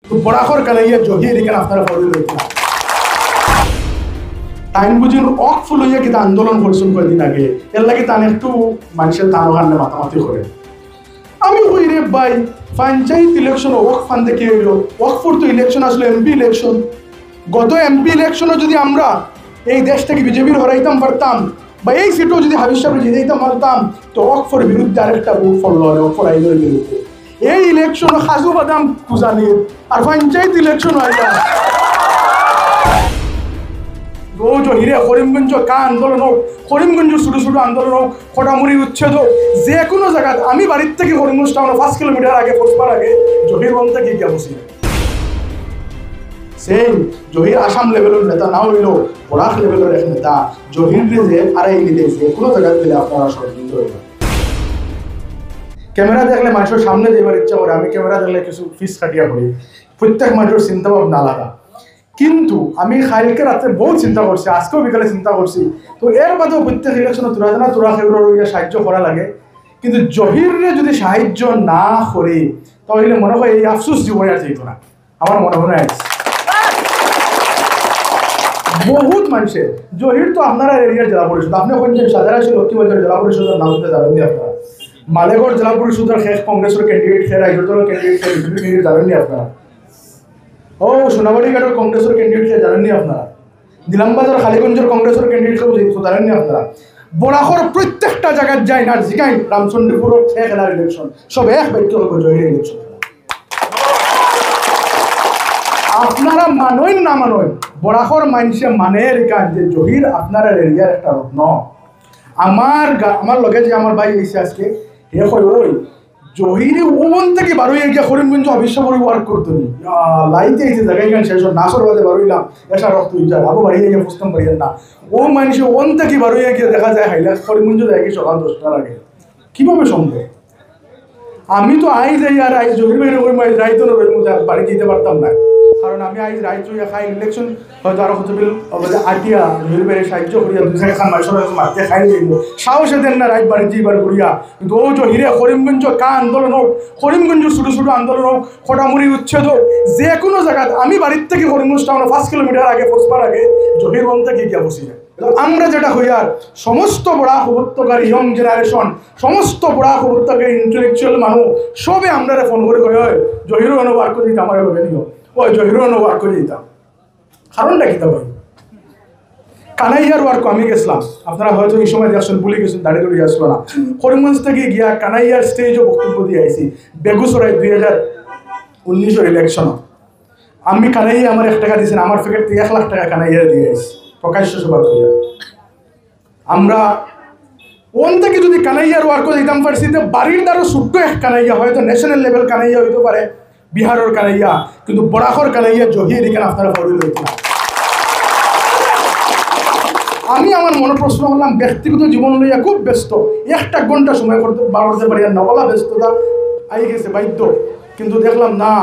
তো বড়াখর কানাইয়া জহির এখানে আপনারা ফরিল টাইম বুঝুন অক ফুল হইয়া কিন্তু আন্দোলন করছেন কয়েকদিন আগে এর লাগে তান একটু মানুষের তানো হান্নে মাতামাতি করে আমি কই রে ভাই পঞ্চায়েত ইলেকশন ওয়াক ফান থেকে হইল ওয়াকফুর তো ইলেকশন আসলে এমপি ইলেকশন গত এমপি ইলেকশনে যদি আমরা এই দেশ থেকে বিজেপির হরাইতাম পারতাম বা এই সিটও যদি হাবিজ সাহেব জিতাইতাম পারতাম তো ওয়াকফের বিরুদ্ধে আরেকটা ভোট ফলল ওয়াকফর আইনের বিরুদ্ধে এই ইলেকশন খাজু বাদাম খুঁজানির আর পঞ্চায়েত ইলেকশন আইলা রোজ হিরে করিমগঞ্জ কা আন্দোলন হোক করিমগঞ্জ ছোটো ছোটো আন্দোলন হোক খোটামুড়ি উচ্ছেদ হোক যে কোনো জায়গায় আমি বাড়ির থেকে করিমগঞ্জ টাউন 5 কিলোমিটার আগে পৌঁছবার আগে জহিরগঞ্জ থেকে গিয়া বসি সেম জহির আসাম লেভেলের নেতা না হইলেও বরাক লেভেলের এক নেতা জহির যে আড়াই নিতে যে কোনো জায়গায় গেলে আপনারা সহযোগিত হইবেন ক্যামেরা দেখলে মানুষের সামনে যাইবার ইচ্ছা করে আমি ক্যামেরা দেখলে কিছু ফিস কাটিয়া করি প্রত্যেক মানুষের চিন্তা ভাবনা আলাদা কিন্তু আমি কালকে রাত্রে বহু চিন্তা করছি আজকেও বিকালে চিন্তা করছি তো এর বাদেও প্রত্যেক ইলেকশনে তোরা জানা তোরা সেগুলোর সাহায্য করা লাগে কিন্তু জহিরে যদি সাহায্য না করি তাহলে মনে হয় এই আফসোস জীবনে আর যেত না আমার মনে মনে আছে বহুত মানুষের জহির তো আপনারা এরিয়ার জেলা পরিষদ আপনি ওখানে সাধারণ লক্ষ্মীবাজার জেলা পরিষদের নাম দিতে জানেননি আপনারা মালেগড় জেলা পরিষদের শেষ কংগ্রেসের ক্যান্ডিডেট খেয়ে রাজ্যদলের ক্যান্ডিডেট জানেননি আপনারা ও সোনাবাড়ি ঘাটের কংগ্রেসের ক্যান্ডিডেট খেয়ে জানেননি আপনারা নিলামবাজার খালিগঞ্জের কংগ্রেসের ক্যান্ডিডেট খেয়ে জানেননি আপনারা বরাকর প্রত্যেকটা জায়গায় যায় না জিগাই রামচন্দ্রপুর খেলার ইলেকশন সব এক ব্যক্তি জহির ইলেকশন আপনারা মানইন না মানইন বরাকর মানুষে মানে রেখা যে জহির আপনারা এরিয়ার একটা রত্ন আমার লগে যে আমার ভাই এসে আজকে হে কই ওই জহিরে ওমন থেকে বারোই গিয়া করিমগঞ্জ অবিশ্বাস করে ওয়ার্ক করতো নি লাইতে এসে জায়গায় গান শেষ নাসর বাজে বারোইলাম এসা রক্ত উজ্জার আবু বাড়িয়ে গিয়ে বুঝতাম পারিয়েন না ও মানুষে ওন থেকে বারোই গিয়ে দেখা যায় হাইলাস করিমগঞ্জ যায় কি সকাল 10টার আগে কিভাবে সম্ভব আমি তো আইজ যাই আর আইজ জহির বাইরে ওই মাইজ রাইতো না ওই মধ্যে বাড়ি যেতে পারতাম না কারণ আমি আইজ রাইতো খাই ইলেকশন হয়তো আরো হতে বিল আটিয়া জহির বাইরে সাহায্য করিয়া দুই খান মাসর মারতে খাই যাইব সাহসে দেন না রাইত বাড়ি যেবার করিয়া কিন্তু ও জহিরে করিমগঞ্জ কা আন্দোলন হোক করিমগঞ্জ ছোটো ছোটো আন্দোলন হোক খোটামুড়ি উচ্ছেদ হোক যে কোনো জায়গায় আমি বাড়ির থেকে করিমগঞ্জ টাউন 5 কিলোমিটার আগে পৌঁছবার আগে জহিরগঞ্জ থেকে গিয়া বসি যায় আমরা যেটা হইয়ার সমস্ত বড়া উপত্যকার ইয়ং জেনারেশন সমস্ত বড়া উপত্যকার ইন্টেলেকচুয়াল মানুষ সবে আমরা ফোন করে কই হয় জহিরও অনুবাদ করে দিতাম আমার হবে নিও ওই জহিরও অনুবাদ করে দিতাম কারণটা কি তা ভাই কানাইয়ার ওয়ার্ক আমি গেছিলাম আপনারা হয়তো এই সময় দেখছেন ভুলে গেছেন দাঁড়িয়ে দাঁড়িয়ে আসলো না করিমগঞ্জ থেকে গিয়া কানাইয়ার স্টেজও বক্তব্য দিয়ে আইসি বেগুসরাই 2019 ইলেকশন আমি কানাইয়া আমার 1 টাকা দিয়েছেন আমার পকেট থেকে 1 লাখ টাকা কানাইয়া দিয়ে আইসি প্রকাশ্য সভা করিয়া আমরা ওন থেকে যদি কানাইয়ার ওয়ার্ক দিতাম পারছি তো বাড়ির দ্বারা ছোট্ট এক কানাইয়া হয়তো ন্যাশনাল লেভেল কানাইয়া হইতে পারে বিহারের কানাইয়া কিন্তু বরাকর কানাইয়া জহির এখানে আপনারা ফরিল হইত না আমি আমার মনে প্রশ্ন করলাম ব্যক্তিগত জীবন লইয়া খুব ব্যস্ত 1 ঘন্টা সময় করতে বাড়তে পারি না বলা ব্যস্ততা আই গেছে বাধ্য কিন্তু দেখলাম না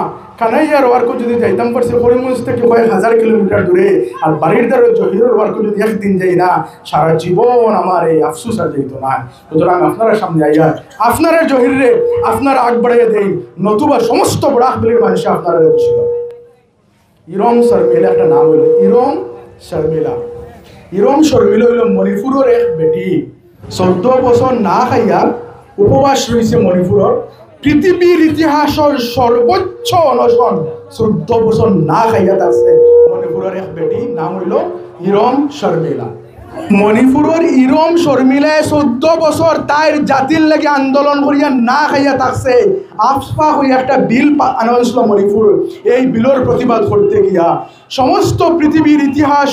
কানাইয়ার ওয়ার্ক যদি যাইতাম পারছি করিমগঞ্জ থেকে 1000 কিলোমিটার দূরে আর বাড়ির দ্বারা জহিরের ওয়ার্ক যদি একদিন যাই না সারা জীবন আমার এই আফসোস আর যাইত না সুতরাং আপনারা সামনে আইয়া আপনারা জহিরে আপনারা আগ বাড়াইয়া দেই নতুবা সমস্ত বড়াক বিলের মানুষে আপনারা ছিল ইরম শর্মিলা একটা নাম হইল ইরম শর্মিলা হইল মণিপুরের এক বেটি 14 বছর না খাইয়া উপবাস রয়েছে মণিপুরের পৃথিবীর ইতিহাসের সর্বোচ্চ অনশন 14 বছর না খাইয়া আছে মণিপুরের এক বেটি নাম হইল ইরম শর্মিলা মণিপুরের ইরম শর্মিলায় 14 বছর তার জাতির লাগে আন্দোলন করিয়া না খাইয়া থাকছে আফসপা হইয়া একটা বিল আনা হয়েছিল মণিপুর এই বিলের প্রতিবাদ করতে গিয়া সমস্ত পৃথিবীর ইতিহাস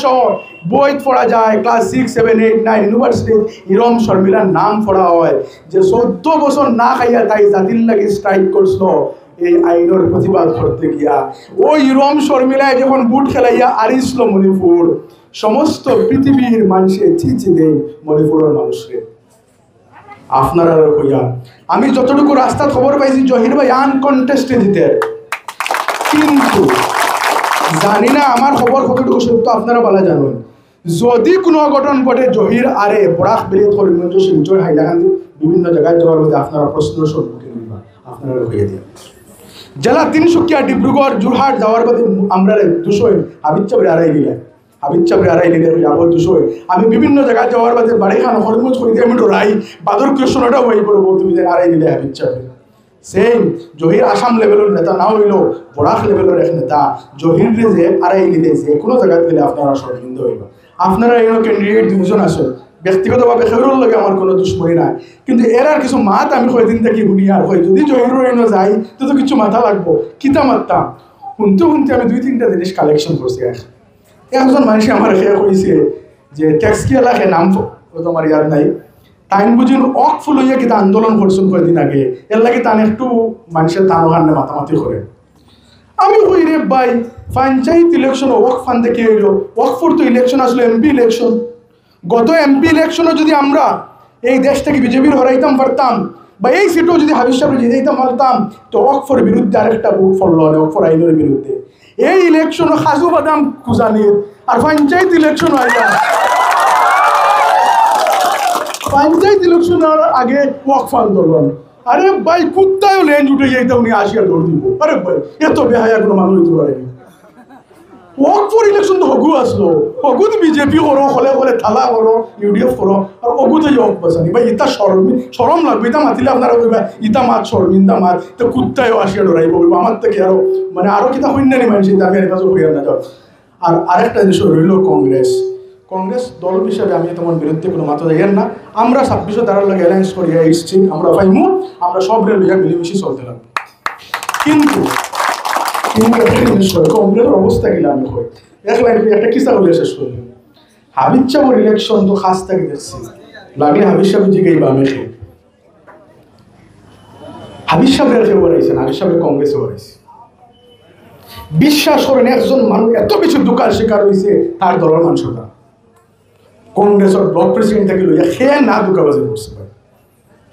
বই পড়া যায় ক্লাস 6, 7, 8, 9 ইউনিভার্সিটি ইরম শর্মিলার নাম পড়া হয় যে 14 বছর না খাইয়া তাই জাতির লাগে স্ট্রাইক করছিল এই আইনের প্রতিবাদ করতে গিয়া ওই ইরম শর্মিলায় যখন বুট খেলাইয়া আরিছিল মণিপুর সমস্ত পৃথিবীর মানুষে চিঠি দেয় মণিপুরের মানুষকে আপনারা কইয়া আমি যতটুকু রাস্তা খবর পাইছি জহির ভাই আনকন্টেস্টে দিতে কিন্তু জানি না আমার খবর কতটুকু সত্য আপনারা বলা জানেন যদি কোনো অঘটন ঘটে জহির আরে বরাক বেরিয়ে করিমগঞ্জ শিলচর হাইলাকান্দি বিভিন্ন জায়গায় যাওয়ার মধ্যে আপনারা প্রশ্ন সম্মুখীন হইবা আপনারা কইয়া দিয়ে জেলা তিনসুকিয়া ডিব্রুগড় যোরহাট যাওয়ার বাদে আমরা দুশোয় হাবিজ চাপড়ে আড়াই দিলে যাবো দুশোয় আমি বিভিন্ন জায়গায় যাওয়ার বাদে বাড়ি খান হরমুজ করি আমি ডরাই বাদর কৃষ্ণটাও বই করবো তুমি যে আড়াই দিলে হাবিজ চাপড়ে সেম জহির আসাম লেভেলের নেতা না হইল বরাক লেভেলের এক নেতা জহির যে আড়াই দিলে যে কোনো জায়গায় গেলে আপনারা শর্মিন্দ হইবা। আপনারা এই ক্যান্ডিডেট দুজন আসেন, ব্যক্তিগতভাবে সেগুলোর লগে আমার কোনো দুশ্মনী নাই, কিন্তু এর আর কিছু মাত আমি কয়দিন থেকে শুনি আর হয় যদি জহিরুর এনে যাই তো কিছু মাথা লাগবো কিতা মারতাম শুনতে আমি 2-3টা জিনিস কালেকশন করছি। একজন মানুষ আমার খেয়ে কইছে যে ট্যাক্স কি এলাকায় নাম তোমার ইয়াদ নাই টাইম বুঝিন অক ফুল হইয়া কিতা আন্দোলন করছেন কয়েকদিন আগে এর লাগে তান একটু মানুষের তানো কান্নে মাতামাতি করে। আমি কই রে ভাই পঞ্চায়েত ইলেকশন ওয়াক ফান থেকে হইল ওয়াক ফোর তো ইলেকশন আসলে এমপি ইলেকশন, গত এমপি ইলেকশনে যদি আমরা এই দেশটাকে বিজেপির হরাইতাম পারতাম বা এই সিটও যদি হাবিজ সাহেব জিতে দিতাম পারতাম তো ওয়াক ফোর বিরুদ্ধে আরেকটা ভোট ফললো ওয়াক ফোর আইনের বিরুদ্ধে। এই ইলেকশনও খাজু বাদাম খুঁজানির আর পঞ্চায়েত ইলেকশন আইলাম পঞ্চায়েত ইলেকশনের আগে ওয়াকফ আন্দোলন। আরে ভাই কুত্তায়ও লেন্স উঠে যাইতে উনি আসিয়া দৌড় দিব। আরে ভাই এত বেহায়া কোনো মানুষ হইতে পারেনি। ওয়াকফর ইলেকশন তো হগু আসলো, হগুত বিজেপি করো হলে থালা করো ইউডিএফ করো আর অগুতে হক বাসানি ভাই ইতা সরম লাগবে। ইতা মাতিলে আপনারা কইবা ইতা মাত শর্মিন্দা মাত তো কুত্তায়ও আসিয়া ডরাইব বলবো আমার থেকে আরো মানে আরো কিতা হইনানি মানুষ আমি আর কাছে হইয়া না যাও। আর আরেকটা বিষয় রইল কংগ্রেস দল হিসাবে আমি তোমার বিরুদ্ধে কোনো মাথা যাইয়েন না। আমরা 26 তারার লাগে অ্যালায়েন্স করিয়া এসছি, আমরা পাইমু আমরা সব লইয়া মিলেমিশে চলতে লাগবো। কিন্তু কংগ্রেসের অবস্থা গেলে আমি কই এক লাইন একটা কিসা বলে শেষ করলাম। হাবিজ সাহেবের ইলেকশন তো খাস থেকে দেখছি, লাগলে হাবিজ সাহেব জিগাইবা আমি খেয়ে হাবিজ সাহেবের কেউ বাড়াইছেন, হাবিজ সাহেবের কংগ্রেসে বাড়াইছে। বিশ্বাস করেন একজন মানুষ এত কিছু দোকান শিকার হয়েছে তার দলের মানুষরা কংগ্রেসের ব্লক প্রেসিডেন্ট থেকে লইয়া খেয়ে না দুকাবাজি করছে পারে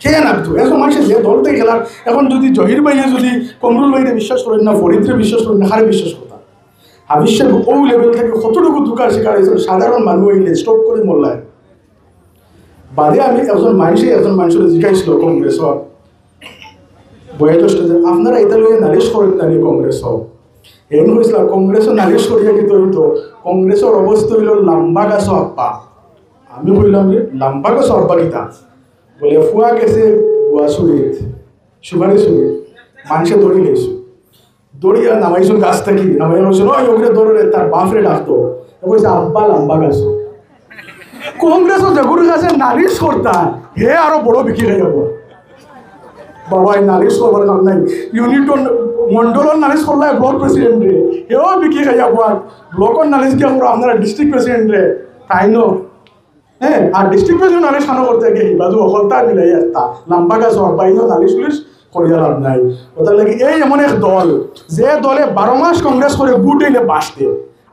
খেয়ে না দু এখন মানুষের যে দলতে খেলার এখন যদি জহির ভাইয়ে যদি কমরুল ভাইরে বিশ্বাস করেন না ফরিদরে বিশ্বাস করেন না হারে বিশ্বাস করতাম। হাবিজ সাহেব ও লেভেল থেকে কতটুকু দোকান শিকার হয়েছিল সাধারণ মানুষ হইলে স্টপ করে মোল্লায় বাদে আমি একজন মানুষের জিজ্ঞাসছিল কংগ্রেসর বয়োজ্যেষ্ঠ যে আপনারা এটা লইয়া নালিশ করেন না কংগ্রেস হোক এমন হয়েছিল কংগ্রেসও নালিশ করিয়া কিন্তু হইতো কংগ্রেসের অবস্থা হইল লাম্বা গাছ আপ্পা। আমি বললাম যে লাম্বা গাছ আব্বা কিতা বলে ফুয়া গেছে বুয়া সুরিত সুপারি সুরিত মানুষে দৌড়ি গেছো দৌড়িয়া নামাইছো গাছ থাকি নামাই বলছিল ওই ওখানে দৌড়ে তার বাপরে ডাকতো বলছে আব্বা লাম্বা গাছ। কংগ্রেসও যেগুলো গাছে নালিশ করতাম হে আরো বড় বিক্রি হয়ে যাবো বাবা নালিশ করবার কাম নাই ইউনিট মন্ডলের নালিশ করলে ব্লক প্রেসিডেন্টে এও বিক্রি খাই যাবো আর ব্লকের নালিশ গিয়ে আমরা আপনারা ডিস্ট্রিক্ট প্রেসিডেন্টে তাই নো হ্যাঁ আর ডিস্ট্রিক্ট প্রেসিডেন্ট নালিশ খানো করতে গিয়ে বাজু অকলতা মিলাই একটা লম্বা গাছ হওয়ার বাইরেও নালিশ পুলিশ করিয়া লাভ নাই। ওটার লাগে এই এমন এক দল যে দলে 12 মাস কংগ্রেস করে বুট এলে বাঁচতে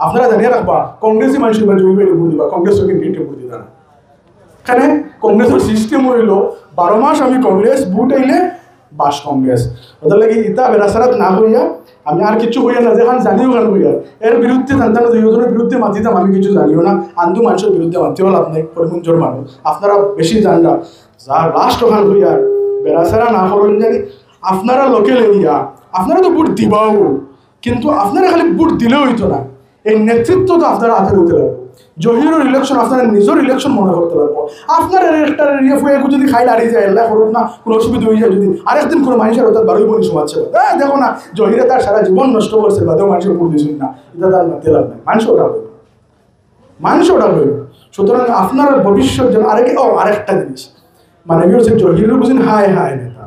আপনারা জানিয়ে রাখবা কংগ্রেসই মানুষ জমি বেড়ে ভোট দিবা কংগ্রেস ক্যান্ডিডেটে ভোট দিতা না। এখানে কংগ্রেসের সিস্টেম হইল 12 মাস আমি কংগ্রেস বুট আইলে বাস কংগ্রেস। ওদের লাগে ইতা বেড়াচারাত না হইয়া আমি আর কিছু হইয়া না যেখান জানিও কেন হইয়া এর বিরুদ্ধে জানতাম না দুজনের বিরুদ্ধে মাতিতাম আমি কিছু জানিও না আন্দু মানুষের বিরুদ্ধে মাতিও লাভ নেই পরিমঞ্জোর মানুষ আপনারা বেশি জানরা যা লাস্ট ওখান হইয়া বেড়াচারা না করেন জানি আপনারা লোকেল এরিয়া আপনারা তো বুট দিবাও কিন্তু আপনারা খালি বুট দিলেও হইতো না এই নেতৃত্ব তো আপনারা হাতে হইতে লাগবে। জহিরের ইলেকশন আপনারা নিজের ইলেকশন মনে করতে পারবো আপনার একটা এরিয়া ফুয়ে যদি খাই দাঁড়িয়ে যায় এল্লা করুন না কোনো অসুবিধা হয়ে যায় যদি আরেকদিন কোনো মানুষের অর্থাৎ 12 বনি সমাজছে দেখো না জহিরে তার সারা জীবন নষ্ট করছে বাদেও মানুষের উপর দিয়েছেন না এটা তার মাতে লাভ নাই মানুষ ওটা হইল। সুতরাং আপনার ভবিষ্যৎ যেন আরেকটা জিনিস মানে কি হচ্ছে জহিরের বুঝেন হায় নেতা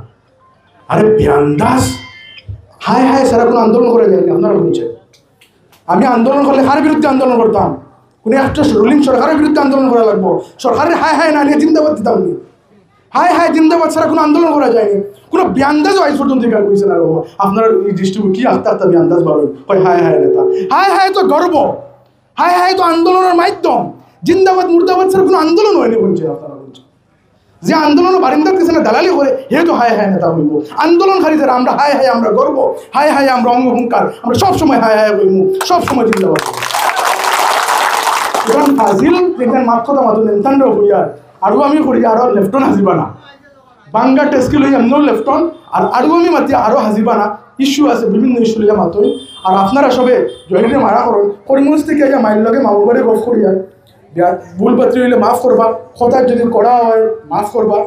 আরে বিয়ান্দাস হায় সারা কোনো আন্দোলন করে যায়নি আপনারা বলছেন আমি আন্দোলন করলে কার বিরুদ্ধে আন্দোলন করতাম কোনো একটা রুলিং সরকারের বিরুদ্ধে আন্দোলন করা লাগবো সরকারের হায় না নিয়ে জিন্দাবাদ দিতাম নি হায় জিন্দাবাদ ছাড়া কোনো আন্দোলন করা যায়নি কোনো বিয়ান্দাজও আজ পর্যন্ত স্বীকার করেছেন আর আপনার এই দৃষ্টিকোণ কি আস্তে বিয়ান্দাজ বাড়ো হয় হায় নেতা হায় তো গর্ব হায় তো আন্দোলনের মাধ্যম জিন্দাবাদ মুর্দাবাদ ছাড়া কোনো আন্দোলন হয়নি বলছেন আপনারা বলছেন যে আন্দোলন বারিন্দার পিছনে দালালি করে হে তো হায় নেতা হইব আন্দোলনকারীদের আমরা হায় আমরা গর্ব হায় আমরা অঙ্গভূঙ্কার আমরা সবসময় হায় হইব সবসময় জিন্দাবাদ সুতরাং ফাজিল দেখবেন মাত্রতা মাত্র নেতান্ড হইয়ার আরও আমি করি আরও লেফটন হাজিবা না বাঙ্গা টেস্কি লই এমনও লেফটন আর আরও আমি মাতি আরও হাজিবা না ইস্যু আছে বিভিন্ন ইস্যু লিয়া মাতই আর আপনারা সবে জহিরে মারা করুন করিমগঞ্জ থেকে আইয়া মাইল লগে মামুর বাড়ি গফ করিয়া ভুল পাত্রী হইলে মাফ করবা কথা যদি করা হয় মাফ করবা।